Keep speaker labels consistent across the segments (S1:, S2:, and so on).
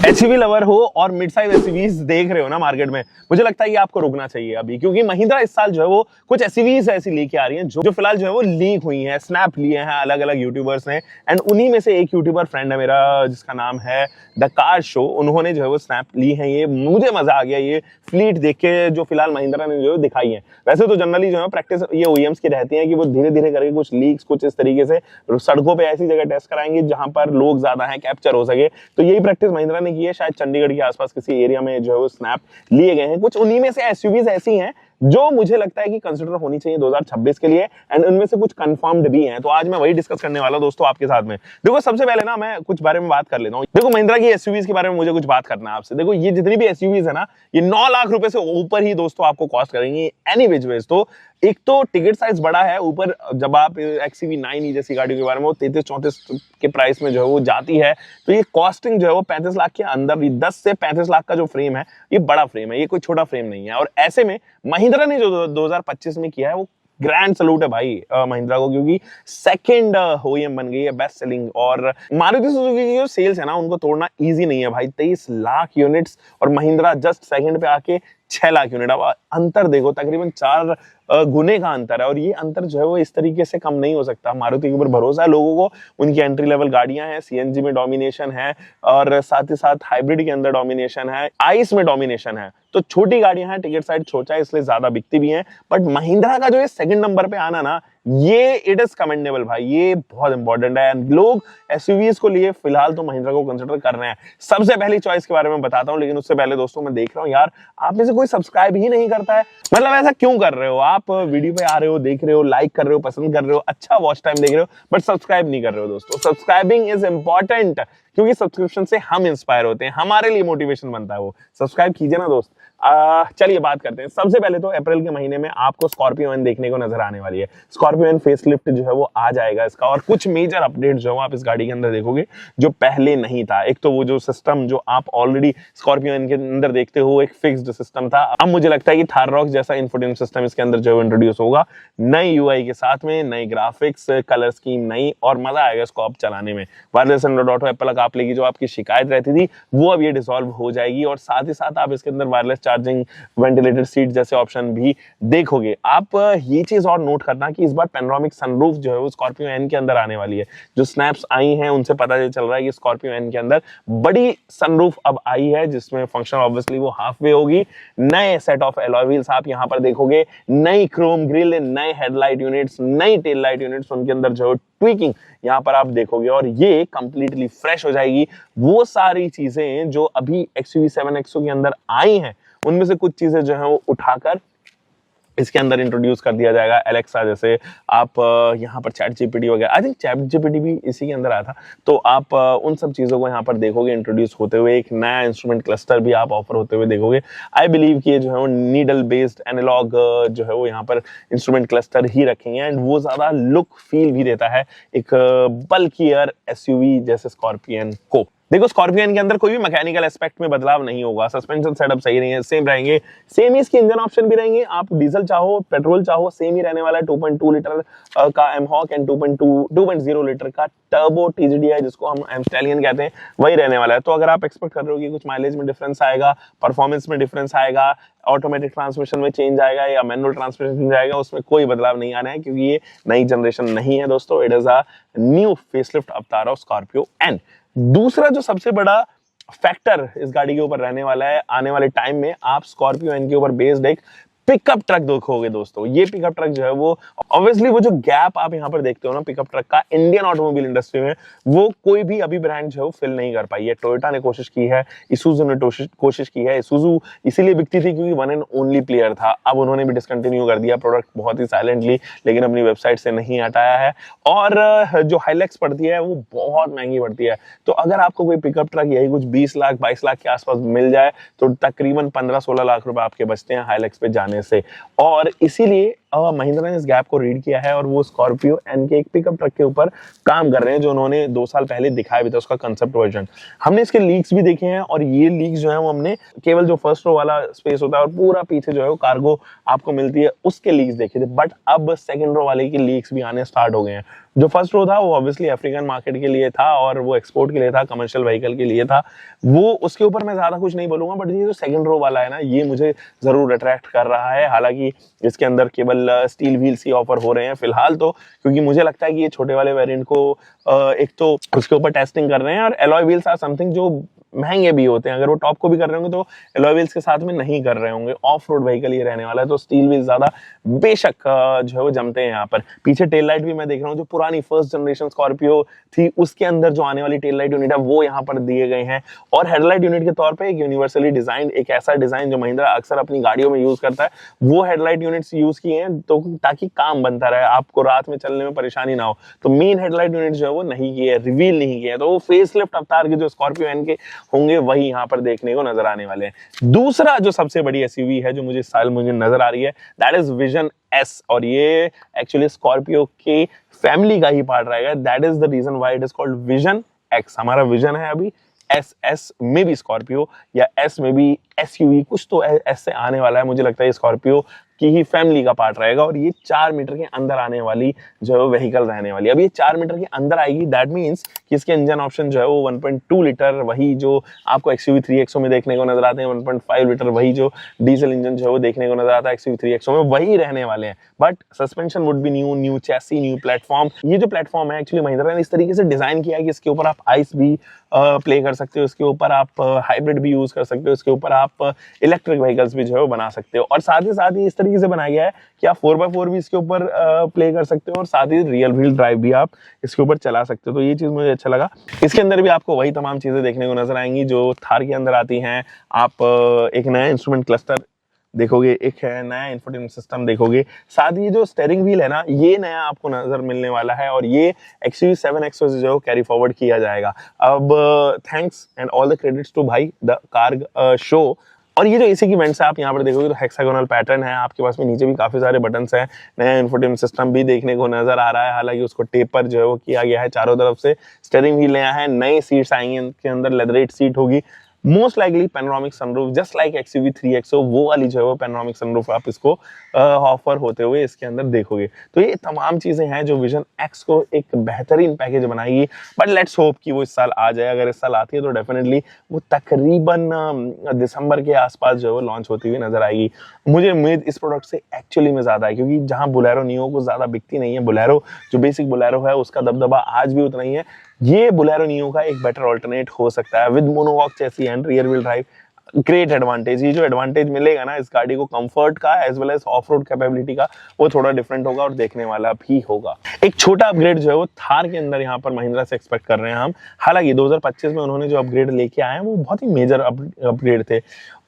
S1: SUV lover हो और mid size SUVs देख रहे हो ना मार्केट में, मुझे लगता है कि आपको रुकना चाहिए अभी, क्योंकि महिंद्रा इस साल जो है वो कुछ एसयूवीज ऐसी लेके आ रही हैं जो फिलहाल जो है वो लीक हुई हैं, स्नैप लिए हैं अलग अलग यूट्यूबर्स ने। एंड उन्हीं में से एक यूट्यूबर फ्रेंड है मेरा जिसका नाम है द कार शो, उन्होंने जो है वो स्नैप ली है। ये मुझे मजा आ गया ये फ्लीट देख के जो फिलहाल महिंद्रा ने जो दिखाई है। वैसे तो जनरली जो है प्रैक्टिस ये ओईएम्स की रहती है कि वो धीरे धीरे करके कुछ लीक्स कुछ इस तरीके से सड़कों पे ऐसी जगह टेस्ट कराएंगे जहां पर लोग ज्यादा हैं, कैप्चर हो सके। तो यही प्रैक्टिस महिंद्रा ने की है, शायद चंडीगढ़ के आसपास किसी एरिया में जो है वो स्नैप लिए गए हैं। कुछ उन्हीं में से एसयूवीज ऐसी हैं जो मुझे लगता है कि कंसिडर होनी चाहिए 2026 के लिए, एंड उनमें से कुछ कंफर्म्ड भी हैं। तो आज मैं वही डिस्कस करने वाला हूं दोस्तों आपके साथ में। देखो सबसे पहले ना मैं कुछ बारे में बात कर लेता हूं। देखो महिंद्रा की एसयूवीज के बारे में मुझे कुछ बात करना है आपसे। देखो ये जितनी भी एसयूवीज है ना, ये 9 लाख रुपए से ऊपर ही दोस्तों आपको कॉस्ट करेंगे एनी विच वेज। तो एक तो टिकट साइज बड़ा है, ऊपर जब आप XCV 9 जैसी गाड़ियों के बारे में 33-34 के प्राइस में जो है वो जाती है, तो ये कॉस्टिंग जो है वो 35 लाख के अंदर भी, 10 से 35 लाख का जो फ्रेम है ये बड़ा फ्रेम है, ये कोई छोटा फ्रेम नहीं है। और ऐसे में महिंद्रा ने जो 2025 में किया है वो ग्रैंड सलूट है भाई महिंद्रा को, क्योंकि सेकंड ओईएम बन गई है बेस्ट सेलिंग। और मारुति सुजुकी की जो सेल्स है ना उनको तोड़ना इजी नहीं है भाई, 23 लाख यूनिट्स, और महिंद्रा जस्ट सेकंड पे आके 6 लाख यूनिट। अब अंतर देखो, तकरीबन 4 गुने का अंतर है, और ये अंतर जो है वो इस तरीके से कम नहीं हो सकता। मारुति के ऊपर भरोसा है लोगों को, उनकी एंट्री लेवल गाड़ियां हैं, सीएनजी में डोमिनेशन है और साथ ही साथ हाइब्रिड के अंदर डोमिनेशन है, आइस में डोमिनेशन है। तो छोटी गाड़ियां हैं, टिकट साइज छोटा है इसलिए ज्यादा बिकती भी हैं। बट महिंद्रा का जो ये सेकंड नंबर पे आना ना, ये इट इज कमेंडेबल भाई, ये बहुत इंपॉर्टेंट है। लोग एसयूवीज को लिए फिलहाल तो महिंद्रा को कंसिडर कर रहे हैं। सबसे पहली चॉइस के बारे में बताता हूं, लेकिन उससे पहले दोस्तों मैं देख रहा हूं यार आप में से कोई सब्सक्राइब ही नहीं करता है। मतलब ऐसा क्यों कर रहे हो? आप वीडियो पे आ रहे हो, देख रहे हो, लाइक कर रहे हो, पसंद कर रहे हो, अच्छा वॉच टाइम देख रहे हो, बट सब्सक्राइब नहीं कर रहे हो। दोस्तों सब्सक्राइबिंग इज इंपॉर्टेंट, क्योंकि सब्सक्रिप्शन से हम इंस्पायर होते हैं, हमारे लिए मोटिवेशन बनता है। वो सब्सक्राइब कीजिए ना दोस्त। चलिए बात करते हैं। सबसे पहले तो अप्रैल के महीने में आपको स्कॉर्पियो एन देखने को नजर आने वाली है। स्कॉर्पियो एन फेसलिफ्ट जो है वो आ जाएगा इसका, और कुछ मेजर अपडेट जो है आप इस गाड़ी के अंदर देखोगे जो पहले नहीं था। एक तो वो जो सिस्टम जो आप ऑलरेडी स्कॉर्पियो एन के अंदर देखते हो एक फिक्स्ड सिस्टम था, अब मुझे लगता है कि थार रॉक जैसा इंफोटेनमेंट सिस्टम इसके अंदर जो है इंट्रोड्यूस होगा, नई यूआई के साथ में, नई ग्राफिक्स, कलर स्कीम नई, और मजा आएगा इसको आप चलाने में। वायरलेस एंड्रॉइड ऑटो एप्पल का आप लेगी जो आपकी शिकायत रहती थी वो अब ये डिसॉल्व हो जाएगी, और साथ ही साथ आप इसके अंदर वायरलेस चार्जिंग, वेंटिलेटेड सीट जैसे ऑप्शन भी देखोगे। आप ये चीज और नोट करना कि इस बार पैनोरामिक सनरूफ जो है वो स्कॉर्पियो एन के अंदर आने वाली है। जो स्नैप्स आई हैं उनसे पता चल रहा है कि स्कॉर्पियो एन के अंदर बड़ी सनरूफ अब आई है, जिसमें फंक्शन ऑब्वियसली वो हाफ वे होगी। नए सेट ऑफ एलॉय व्हील्स आप यहां पर देखोगे, नई क्रोम ग्रिल, नए हेडलाइट यूनिट्स, नई टेल लाइट यूनिट्स, उनके अंदर जो ट्विकिंग यहां पर आप देखोगे, और ये कंप्लीटली फ्रेश हो जाएगी। वो सारी चीजें जो अभी XUV 7XO के अंदर आई हैं उनमें से कुछ चीजें जो है वो उठाकर इसके अंदर इंट्रोड्यूस कर दिया जाएगा। एलेक्सा जैसे आप यहाँ पर चैट जीपीटी वगैरह, आई थिंक चैट जीपीटी भी इसी के अंदर आया था, तो आप उन सब चीज़ों को यहाँ पर देखोगे इंट्रोड्यूस होते हुए। एक नया इंस्ट्रूमेंट क्लस्टर भी आप ऑफर होते हुए देखोगे। आई बिलीव कि ये जो है वो नीडल बेस्ड एनालॉग जो है वो यहाँ पर इंस्ट्रूमेंट क्लस्टर ही रखेंगे, एंड वो ज़्यादा लुक फील भी देता है एक बल्कियर एसयूवी जैसे स्कॉर्पियन को। देखो स्कॉर्पियन के अंदर कोई भी मैकेनिकल एस्पेक्ट में बदलाव नहीं होगा, सस्पेंशन सेटअप सही रहेंगे, सेम रहेंगे, सेम ही इसके इंजन ऑप्शन भी रहेंगे। आप डीजल चाहो पेट्रोल चाहो सेम ही रहने वाला है। 2.2 लीटर का एमहॉक एंड 2.0 लीटर का टर्बो TGDI जिसको हम एमस्टैलियन कहते हैं वही रहने वाला है। तो अगर आप एक्सपेक्ट कर रहे हो कि कुछ माइलेज में डिफरेंस आएगा, परफॉर्मेंस में डिफरेंस आएगा, ऑटोमेटिक ट्रांसमिशन में चेंज आएगा या मैनुअल ट्रांसमिशन चेंज आएगा, उसमें कोई बदलाव नहीं आना है, क्योंकि ये नई जनरेशन नहीं है दोस्तों। It is a new facelift अवतार ऑफ स्कॉर्पियो एन। दूसरा जो सबसे बड़ा फैक्टर इस गाड़ी के ऊपर रहने वाला है आने वाले टाइम में, आप स्कॉर्पियो एन के ऊपर बेस्ड एक पिकअप ट्रक देखोगे दोस्तों। ये पिकअप ट्रक जो है वो ऑब्वियसली वो जो गैप आप यहाँ पर देखते हो ना पिकअप ट्रक का इंडियन ऑटोमोबाइल इंडस्ट्री में, वो कोई भी अभी ब्रांड जो है वो फिल नहीं कर पाई है। टोयोटा ने कोशिश की है, इसूजू ने कोशिश की है। इसूजू इसीलिए बिकती थी क्योंकि वन एंड ओनली प्लेयर था। अब उन्होंने भी डिसकंटिन्यू कर दिया प्रोडक्ट बहुत ही साइलेंटली, लेकिन अपनी वेबसाइट से नहीं हटाया है। और जो हाइलेक्स पड़ती है वो बहुत महंगी पड़ती है। तो अगर आपको कोई पिकअप ट्रक यही कुछ 20 लाख 22 लाख के आसपास मिल जाए तो तकरीबन 15-16 लाख रुपए आपके बचते हैं हाइलेक्स पे जाने से। और इसीलिए महिंद्रा ने इस गैप को रीड किया है और वो स्कॉर्पियो एन के एक पिकअप ट्रक के ऊपर काम कर रहे हैं, जो उन्होंने 2 साल पहले दिखाया भी था, उसका कंसेप्ट वर्जन। हमने इसके लीक्स भी देखे हैं और ये लीक्स जो है वो हमने केवल जो फर्स्ट रो वाला स्पेस होता है और पूरा पीछे जो है वो कार्गो आपको मिलती है, उसके लीक्स देखे थे। बट अब सेकंड रो वाले की लीक्स भी आने स्टार्ट हो गए हैं। जो फर्स्ट रो था वो ऑब्वियसली अफ्रीकन मार्केट के लिए था और वो एक्सपोर्ट के लिए था, कमर्शियल व्हीकल के लिए था, वो उसके ऊपर मैं ज्यादा कुछ नहीं बोलूंगा। बट ये जो सेकंड रो वाला है ना, ये मुझे जरूर अट्रैक्ट कर रहा है। हालांकि इसके अंदर केवल स्टील व्हील्स ही ऑफर हो रहे हैं फिलहाल तो, क्योंकि मुझे लगता है कि ये छोटे वाले वेरिएंट को एक तो उसके ऊपर टेस्टिंग कर रहे हैं, और एलॉय व्हील्स आर समथिंग जो महंगे भी होते हैं। अगर वो टॉप को भी कर रहे होंगे तो एलॉय व्हील्स के साथ में नहीं कर रहे होंगे। ऑफ रोड व्हीकल ये रहने वाला है, तो स्टील व्हील्स ज्यादा बेशक जो है वो जमते हैं यहाँ पर। पीछे टेल लाइट भी मैं देख रहा हूँ, जो पुरानी फर्स्ट जनरेशन स्कॉर्पियो थी उसके अंदर जो आने वाली टेल लाइट यूनिट है वो यहाँ पर दिए गए हैं। और हेडलाइट यूनिट के तौर पर एक यूनिवर्सली डिजाइन, एक ऐसा डिजाइन जो महिंद्रा अक्सर अपनी गाड़ियों में यूज करता है, वो हेडलाइट यूनिट्स यूज किए हैं, तो ताकि काम बनता रहे, आपको रात में चलने में परेशानी ना हो। तो मेन हेडलाइट यूनिट जो है वो नहीं किए, रिवील नहीं किए, तो वो फेसलिफ्ट अवतार के जो स्कॉर्पियो एन के होंगे वही यहाँ पर देखने को नजर आने वाले हैं। दूसरा जो सबसे बड़ी एसयूवी है जो मुझे इस साल मुझे नजर आ रही है, दैट इज विजन एस, और ये एक्चुअली स्कॉर्पियो के फैमिली का ही पार्ट रहेगा। That is the reason why it is called vision X. हमारा विजन है अभी एस में भी स्कॉर्पियो या एस में भी एसयूवी, कुछ तो एस से आने वाला है। मुझे लगता है स्कॉर्पियो की ही फैमिली का पार्ट रहेगा और ये 4 मीटर के अंदर आने वाली जो है व्हीकल रहने वाली है। अब ये 4 मीटर के अंदर आएगी, दैट मींस कि इसके इंजन ऑप्शन जो है वो 1.2 लीटर, वही जो आपको XUV 3XO में देखने को नजर आते हैं, 1.5 लीटर वही जो डीजल इंजन जो है वो देखने को नजर आता है XUV 3XO में, वही रहने वाले हैं। But suspension would be new chassis, new platform. ये जो प्लेटफॉर्म है एक्चुअली महिंद्रा ने इस तरीके से डिजाइन किया है कि इसके ऊपर आप आइस भी प्ले कर सकते हो, इसके ऊपर आप हाइब्रिड भी यूज कर सकते हो, इसके ऊपर आप इलेक्ट्रिक व्हीकल्स भी जो है वो बना सकते हो, और साथ ही इस तरीके से बनाया गया है कि आप 4x4 भी इसके ऊपर प्ले कर सकते हो और साथ ही रियल व्हील ड्राइव भी आप इसके ऊपर चला सकते हो। तो ये चीज मुझे अच्छा लगा। इसके अंदर भी आपको वही तमाम चीजें देखने को नजर आएंगी जो थार के अंदर आती हैं। आप एक नया इंस्ट्रूमेंट क्लस्टर देखोगे, एक है नया इंफोटेनमेंट सिस्टम देखोगे, साथ ही जो स्टीयरिंग व्हील है ना, ये नया आपको नजर मिलने वाला है और ये XUV 7XO से जो कैरी फॉरवर्ड किया जाएगा। अब thanks and all the credits to भाई द कार शो। और ये जो एसी की वेंट्स है आप यहाँ पर देखोगे तो हेक्सागोनल पैटर्न है, आपके पास में नीचे भी काफी सारे बटन्स हैं, नया इंफोटेनमेंट सिस्टम भी देखने को नजर आ रहा है। हालांकि उसको टेपर जो है वो किया गया है चारों तरफ से। स्टीयरिंग व्हील नया है, नई सीट्स आएंगी, इनके अंदर लेदरेट सीट होगी, most likely panoramic sunroof, just like XUV 3XO, वो वाली जो है वो पैनोरामिक सनरूफ आप इसको ऑफर होते हुए इसके अंदर देखोगे। तो ये तमाम चीजें हैं जो विजन एक्स को एक बेहतरीन पैकेज बनाएगी। बट लेट्स होप कि वो इस साल आ जाए। अगर इस साल आती है तो डेफिनेटली वो तकरीबन दिसंबर के आसपास जो है वो लॉन्च होती हुई नजर आएगी। मुझे उम्मीद इस प्रोडक्ट से एक्चुअली में ज्यादा है, क्योंकि जहां बोलेरो नियो को ज्यादा बिकती नहीं है, बोलेरो जो बेसिक बोलेरो है उसका दबदबा आज भी उतना ही है, ये बोलेरो नियो का एक बेटर ऑल्टरनेट हो सकता है with monocoque chassis and rear wheel drive. Great advantage, ये जो एडवांटेज मिलेगा ना इस गाड़ी को कंफर्ट का as well as off road capability का, वो थोड़ा डिफरेंट होगा और देखने वाला भी होगा। एक छोटा अपग्रेड जो है वो थार के अंदर यहाँ पर महिंद्रा से एक्सपेक्ट कर रहे हैं हम। हालांकि 2025 में उन्होंने जो अपग्रेड लेके आए हैं वो बहुत ही मेजर अपग्रेड थे,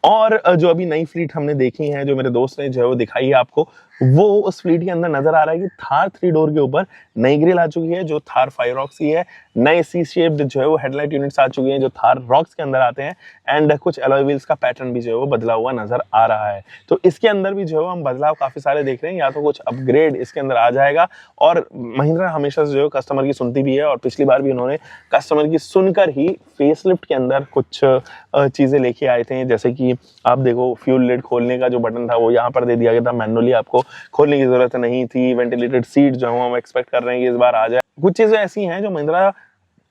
S1: और जो अभी नई फ्लीट हमने देखी है, जो मेरे दोस्त ने जो है वो दिखाई है आपको, वो उस फ्लीट के अंदर नजर आ रहा है कि थार 3 डोर के ऊपर नई ग्रिल आ चुकी है जो थार 5 रॉक्स की है, नए सी शेप्ड जो है वो हेडलाइट यूनिट्स आ चुकी हैं जो थार रॉक्स के अंदर आते हैं, एंड कुछ एलॉय व्हील्स का पैटर्न भी जो है वो बदला हुआ नजर आ रहा है। तो इसके अंदर भी जो है हम बदलाव काफी सारे देख रहे हैं, या तो कुछ अपग्रेड इसके अंदर आ जाएगा। और महिंद्रा हमेशा से जो है कस्टमर की सुनती भी है, और पिछली बार भी उन्होंने कस्टमर की सुनकर ही फेसलिफ्ट के अंदर कुछ चीजें लेके आए थे, जैसे कि आप देखो फ्यूल लिड खोलने का जो बटन था वो यहाँ पर दे दिया गया था, मैनुअली आपको खोलने की जरूरत नहीं थी। वेंटिलेटेड सीट जो हम एक्सपेक्ट कर रहे हैं कि इस बार आ जाए। कुछ चीजें ऐसी हैं जो महिंद्रा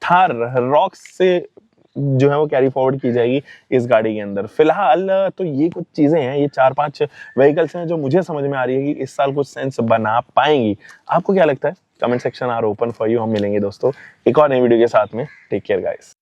S1: थार रॉक्स से जो है वो कैरी फॉरवर्ड की जाएगी इस गाड़ी के अंदर। फिलहाल तो ये कुछ चीजें हैं, ये 4-5 व्हीकल्स हैं जो मुझे समझ में आ रही है कि इस साल कुछ सेंस बना पाएंगी। आपको क्या लगता है? Comment section are open for you. हम मिलेंगे दोस्तों एक और नई वीडियो के साथ में। Take care guys.